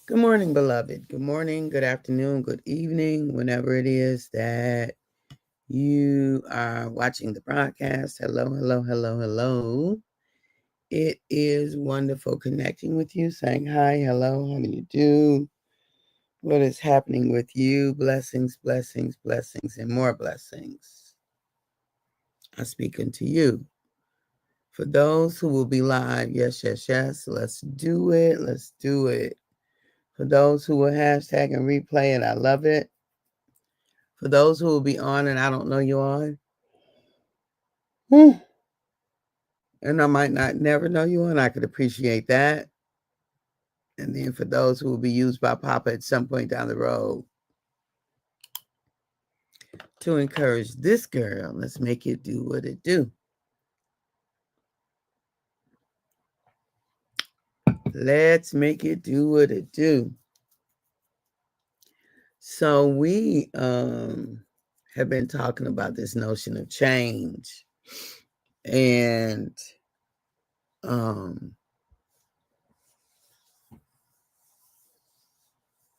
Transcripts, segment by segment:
Good morning, beloved. Good morning, good afternoon, good evening, whenever it is that you are watching the broadcast. Hello, hello, hello, hello. It is wonderful connecting with you, saying hi, hello, how do you do? What is happening with you? Blessings, blessings, blessings, and more blessings. I speak unto you. For those who will be live, yes, yes, yes, let's do it. Let's do it. For those who will hashtag and replay it, I love it. For those who will be on and I don't know you on, and I might not never know you on, I could appreciate that. And then for those who will be used by Papa at some point down the road to encourage this girl, let's make it do what it do. Let's make it do what it do. So we have been talking about this notion of change and um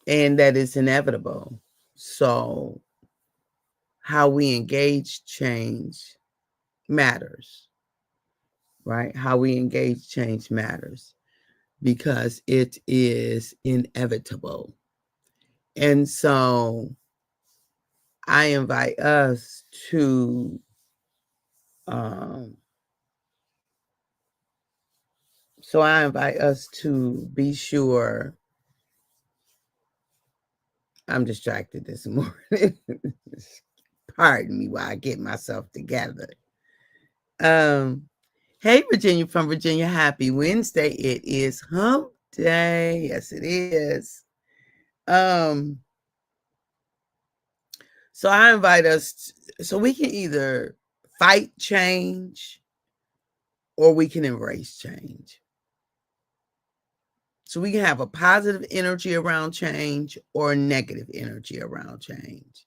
that it's inevitable. So how we engage change matters, right? How we engage change matters because it is inevitable. And so I invite us to um, be sure. I'm distracted this morning. Pardon me while I get myself together. Hey, Virginia from Virginia. Happy Wednesday. It is hump day. Yes, it is. So I invite us so we can either fight change or we can embrace change. So we can have a positive energy around change or a negative energy around change.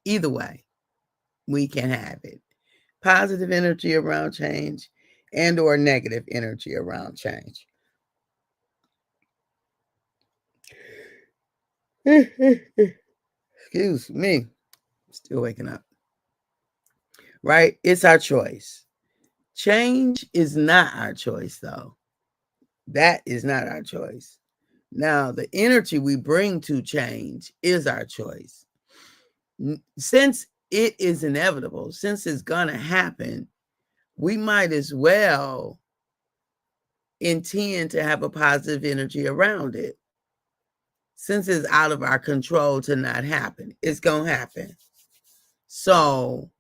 Either way, we can have it. Positive energy around change and or negative energy around change. Excuse me. Still waking up. Right? It's our choice. Change is not our choice, though. That is not our choice. Now, the energy we bring to change is our choice. Since it is inevitable, since it's going to happen, we might as well intend to have a positive energy around it. Since it's out of our control to not happen, it's going to happen. So,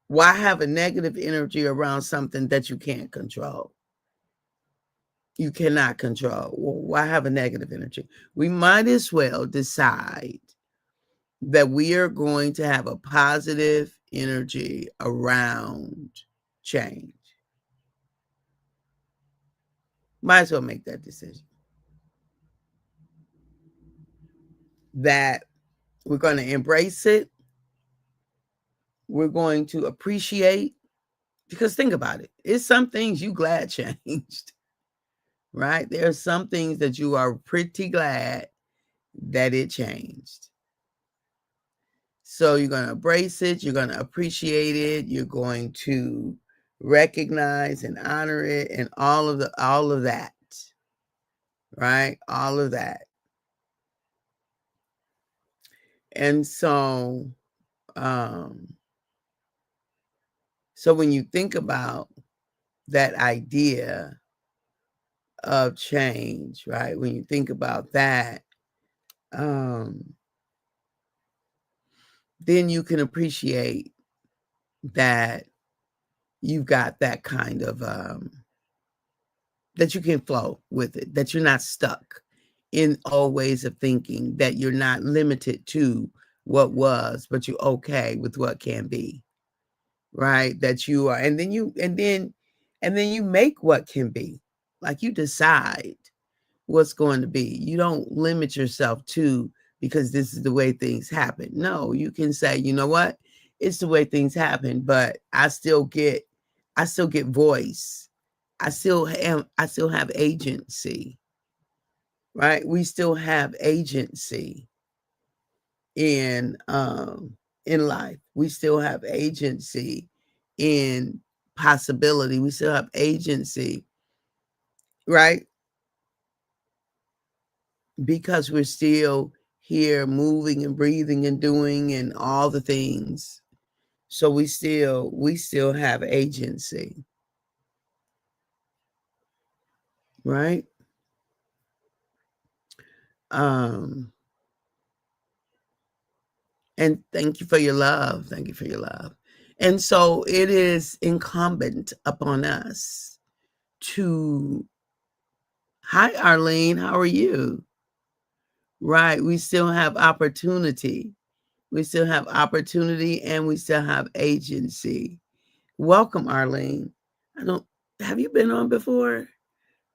why have a negative energy around something that you can't control? You cannot control. Well, why have a negative energy? We might as well decide that we are going to have a positive energy around change. Might as well make that decision. That we're going to embrace it. We're going to appreciate, because think about it. It's some things you glad changed, right? There are some things that you are pretty glad that it changed. So you're going to embrace it. You're going to appreciate it. You're going to recognize and honor it and all of that, right? All of that. And so when you think about that idea of change, right? When you think about that, then you can appreciate that you've got that kind of that you can flow with it, that you're not stuck in old ways of thinking, that you're not limited to what was, but you're okay with what can be, right? That you are, and then you make what can be. Like, you decide what's going to be. You don't limit yourself to, because this is the way things happen. No, you can say, you know what? It's the way things happen, but I still get voice. I still have agency. right? We still have agency in life. We still have agency in possibility. We still have agency, right? Because we're still here moving and breathing and doing and all the things. So we still have agency, right? Um and thank you for your love. Thank you for your love. And so it is incumbent upon us to, hi Arlene, how are you? Right, we still have opportunity. We still have opportunity and we still have agency. Welcome, Arlene. I don't have you been on before?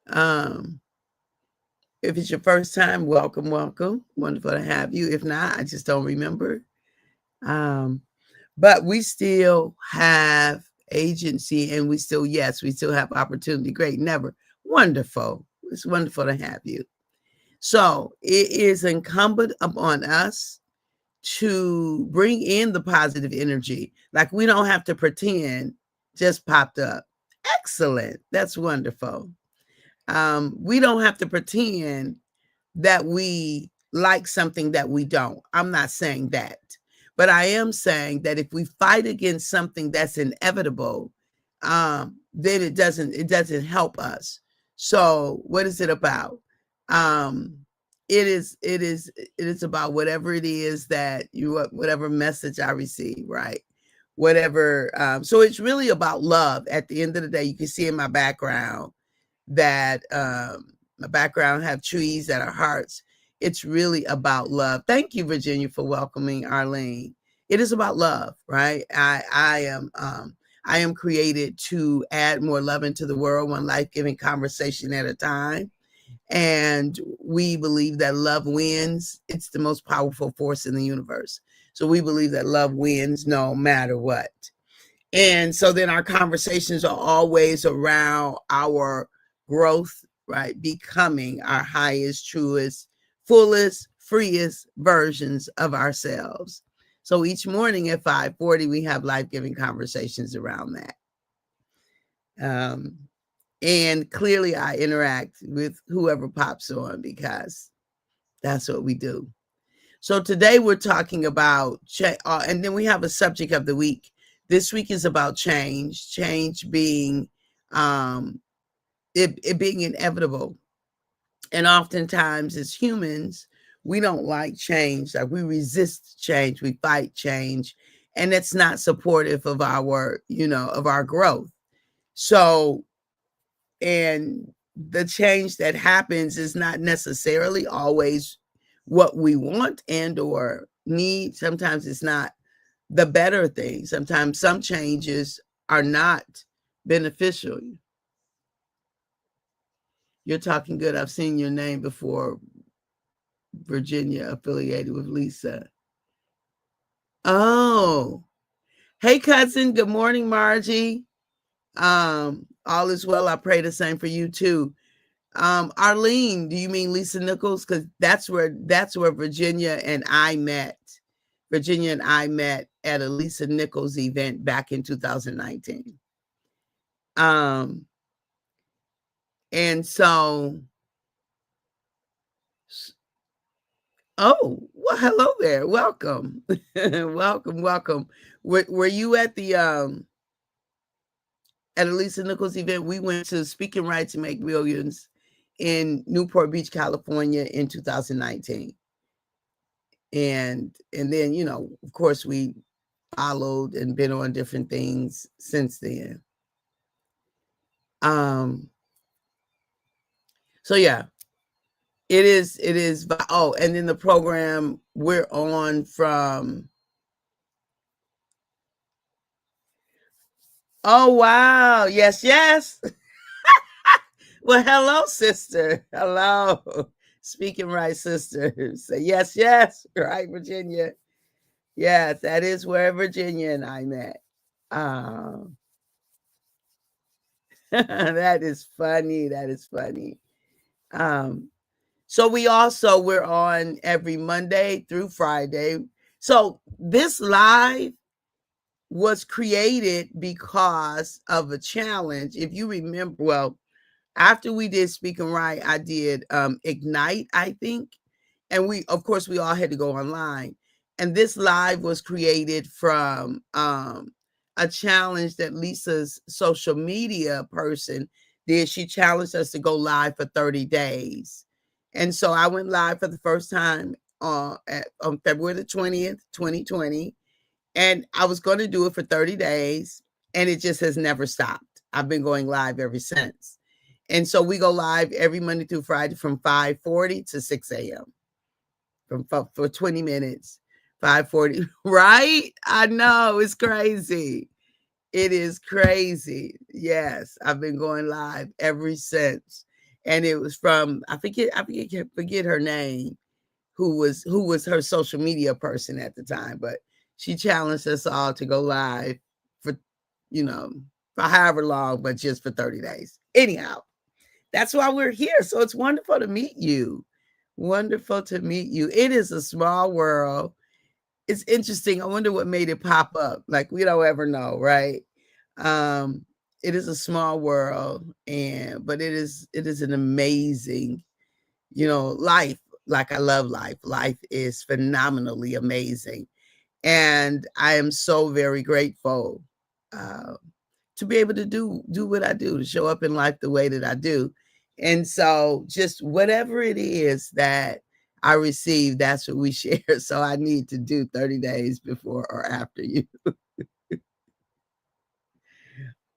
Um, if it's your first time, welcome, welcome. Wonderful to have you. If not, I just don't remember. Um, but we still have agency and we still, yes, we still have opportunity. Great, never. Wonderful. It's wonderful to have you. So it is incumbent upon us to bring in the positive energy. Like we don't have to pretend just popped up. Excellent. That's wonderful. We don't have to pretend that we like something that we don't. I'm not saying that. But I am saying that if we fight against something that's inevitable, then it doesn't help us. So what is it about? Um, it is about whatever it is that whatever message I receive, right? Whatever. So it's really about love. At the end of the day, you can see in my background that my background have trees that are hearts. It's really about love. Thank you, Virginia, for welcoming Arlene. It is about love, right? I am created to add more love into the world, one life-giving conversation at a time. And we believe that love wins. It's the most powerful force in the universe. So we believe that love wins no matter what. And so then our conversations are always around our growth, right? Becoming our highest, truest, fullest, freest versions of ourselves. So each morning at 5:40, we have life-giving conversations around that. And clearly I interact with whoever pops on because that's what we do. So today we're talking about, and then we have a subject of the week. This week is about change being, it being inevitable. And oftentimes as humans, we don't like change. Like we resist change, we fight change, and it's not supportive of our growth. So, and the change that happens is not necessarily always what we want and or need. Sometimes it's not the better thing. Sometimes some changes are not beneficial. You're talking good. I've seen your name before, Virginia, affiliated with Lisa. Oh, hey cousin. Good morning, Margie. All is well. I pray the same for you too. Arlene, do you mean Lisa Nichols? Because that's where Virginia and I met. Virginia and I met at a Lisa Nichols event back in 2019. And so, oh, well, hello there. Welcome. welcome. Were you at the at a Lisa Nichols event? We went to Speak and Write to Make Millions in Newport Beach, California in 2019. And then, of course we followed and been on different things since then. So yeah, it is, oh, and then the program we're on from, oh wow, yes. Well, hello, sister. Hello. Speaking right, sister. Say yes, right, Virginia. Yes, that is where Virginia and I met. That is funny. Um, So we're on every Monday through Friday. So this live was created because of a challenge. If you remember, well, after we did Speak and Write, I did Ignite, I think. And we, of course, we all had to go online. And this live was created from a challenge that Lisa's social media person did. She challenged us to go live for 30 days. And so I went live for the first time on February the 20th, 2020. And I was going to do it for 30 days. And it just has never stopped. I've been going live ever since. And so we go live every Monday through Friday from 5:40 to 6 a.m. For 20 minutes, 5:40. Right? I know, it's crazy. It is crazy. Yes, I've been going live ever since. And it was from I forget her name, who was her social media person at the time, but she challenged us all to go live for, for however long, but just for 30 days. Anyhow, that's why we're here. So it's wonderful to meet you. Wonderful to meet you. It is a small world. It's interesting. I wonder what made it pop up. Like, we don't ever know, right? It is a small world, but it is an amazing, life. Like, I love life. Life is phenomenally amazing. And I am so very grateful to be able to do what I do, to show up in life the way that I do. And so just whatever it is that I receive, that's what we share. So I need to do 30 days before or after you.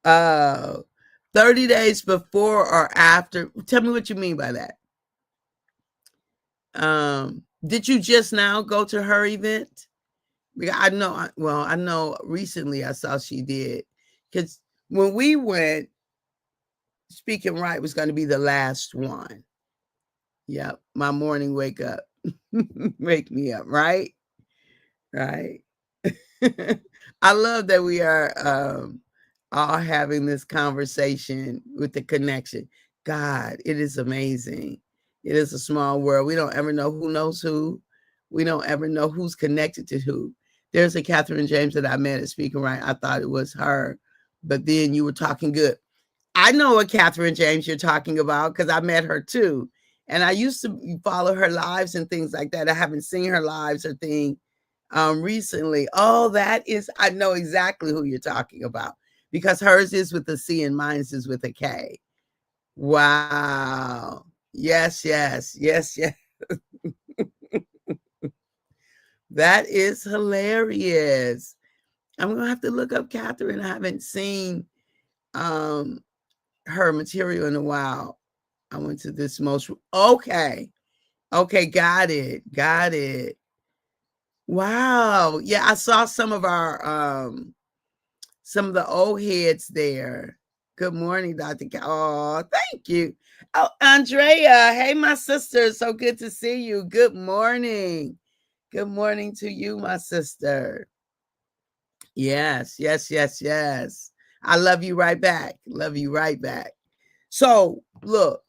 30 days before or after. Tell me what you mean by that. Did you just now go to her event? Because I know recently I saw she did. Because when we went, Speak and Write was going to be the last one. Yep, my morning wake up. Wake me up, right? Right. I love that we are all having this conversation with the connection. God, it is amazing. It is a small world. We don't ever know who knows who. We don't ever know who's connected to who. There's a Catherine James that I met at Speak and Write. I thought it was her, but then you were talking good. I know what Catherine James you're talking about because I met her too. And I used to follow her lives and things like that. I haven't seen her lives or thing recently. Oh, I know exactly who you're talking about because hers is with a C and mine is with a K. Wow. Yes, yes, yes, yes. That is hilarious. I'm going to have to look up Catherine. I haven't seen her material in a while. I went to this okay. Okay, got it. Wow. Yeah, I saw some of the old heads there. Good morning, Dr. Oh, thank you. Oh, Andrea. Hey, my sister. So good to see you. Good morning. Good morning to you, my sister. Yes, yes, yes, yes. I love you right back. Love you right back. So look,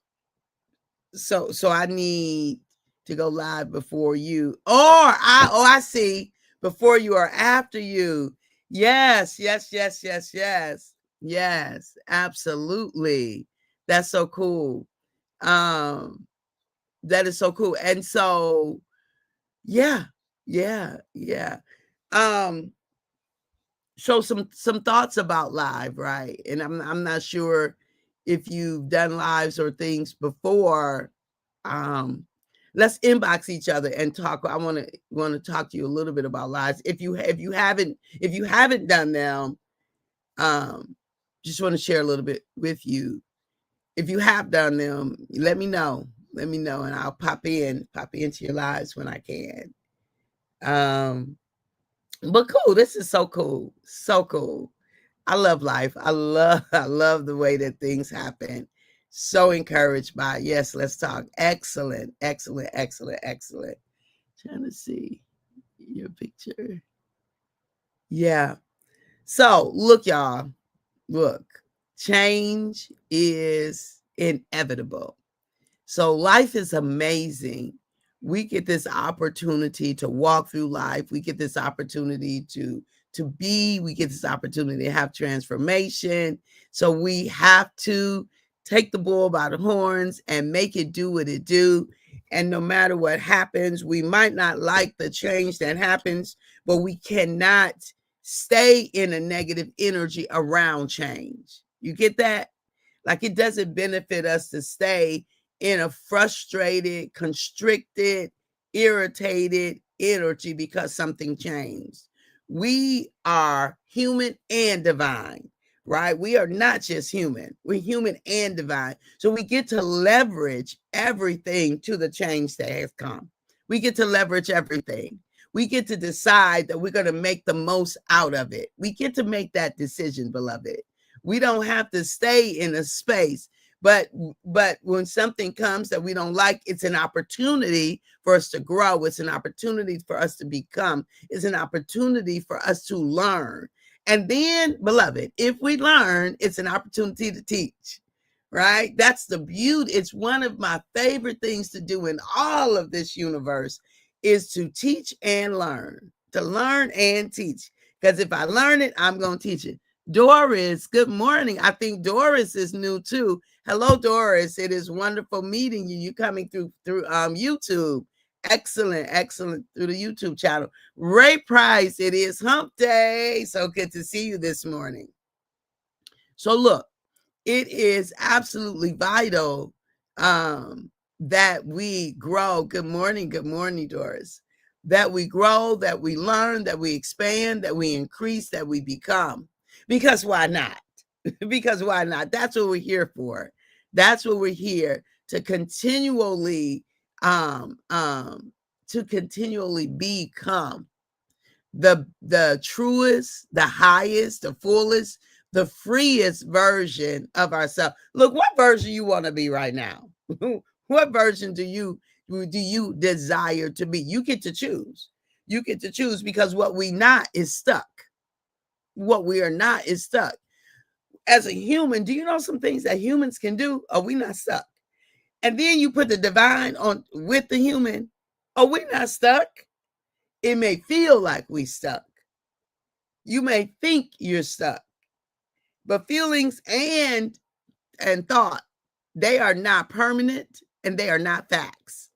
so I need to go live before you, I see, before you or after you. Yes, yes, yes, yes, yes, yes, absolutely. That's so cool. Um, that is so cool. And so, yeah, yeah, yeah. Um, so some thoughts about live, right? And I'm not sure if you've done lives or things before. Let's inbox each other and talk. I want to talk to you a little bit about lives. If you haven't done them, just want to share a little bit with you. If you have done them, let me know. Let me know, and I'll pop into your lives when I can. But cool. This is so cool. So cool. I love life. I love the way that things happen. So encouraged by it. Yes, let's talk. Excellent, excellent, excellent, excellent. Trying to see your picture. Yeah. So look, y'all. Look, change is inevitable. So life is amazing. We get this opportunity to walk through life. We get this opportunity to be. We get this opportunity to have transformation. So we have to take the bull by the horns and make it do what it do. And no matter what happens, we might not like the change that happens, but we cannot stay in a negative energy around change. You get that? Like, it doesn't benefit us to stay in a frustrated, constricted, irritated energy because something changed. We are human and divine, right? We are not just human, we're human and divine. So we get to leverage everything to the change that has come. We get to leverage everything. We get to decide that we're going to make the most out of it. We get to make that decision, beloved. We don't have to stay in a space, but when something comes that we don't like, it's an opportunity for us to grow. It's an opportunity for us to become. It's an opportunity for us to learn. And then, beloved, if we learn, it's an opportunity to teach, right? That's the beauty. It's one of my favorite things to do in all of this universe is to teach and learn, to learn and teach. Because if I learn it, I'm going to teach it. Doris, good morning. I think Doris is new too. Hello, Doris. It is wonderful meeting you. You coming through YouTube. Excellent, excellent, through the YouTube channel. Ray Price, it is hump day. So good to see you this morning. So look, it is absolutely vital that we grow. Good morning, Doris. That we grow, that we learn, that we expand, that we increase, that we become. Because why not? Because why not? That's what we're here for. That's what we're here to continually become the truest, the highest, the fullest, the freest version of ourselves. Look, what version you want to be right now? What version do you desire to be? You get to choose. You get to choose, because what we not is stuck. What we are not is stuck. As a human, do you know some things that humans can do? Are we not stuck? And then you put the divine on with the human. Are we not stuck? It may feel like we stuck. You may think you're stuck. But feelings and thought, they are not permanent and they are not facts.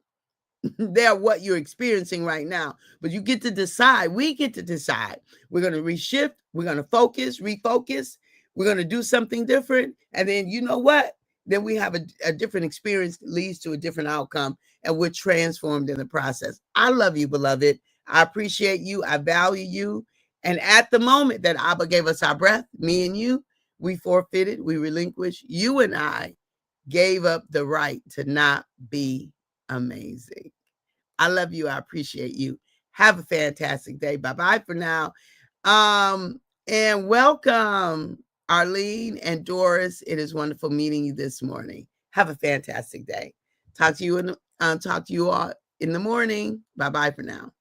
They're what you're experiencing right now. But you get to decide. We get to decide. We're going to reshift. We're going to focus, refocus. We're going to do something different. And then you know what? Then we have a different experience that leads to a different outcome. And we're transformed in the process. I love you, beloved. I appreciate you. I value you. And at the moment that Abba gave us our breath, me and you, we forfeited, we relinquished. You and I gave up the right to not be amazing. I love you. I appreciate you. Have a fantastic day. Bye-bye for now. And welcome, Arlene and Doris. It is wonderful meeting you this morning. Have a fantastic day. Talk to you all in the morning. Bye-bye for now.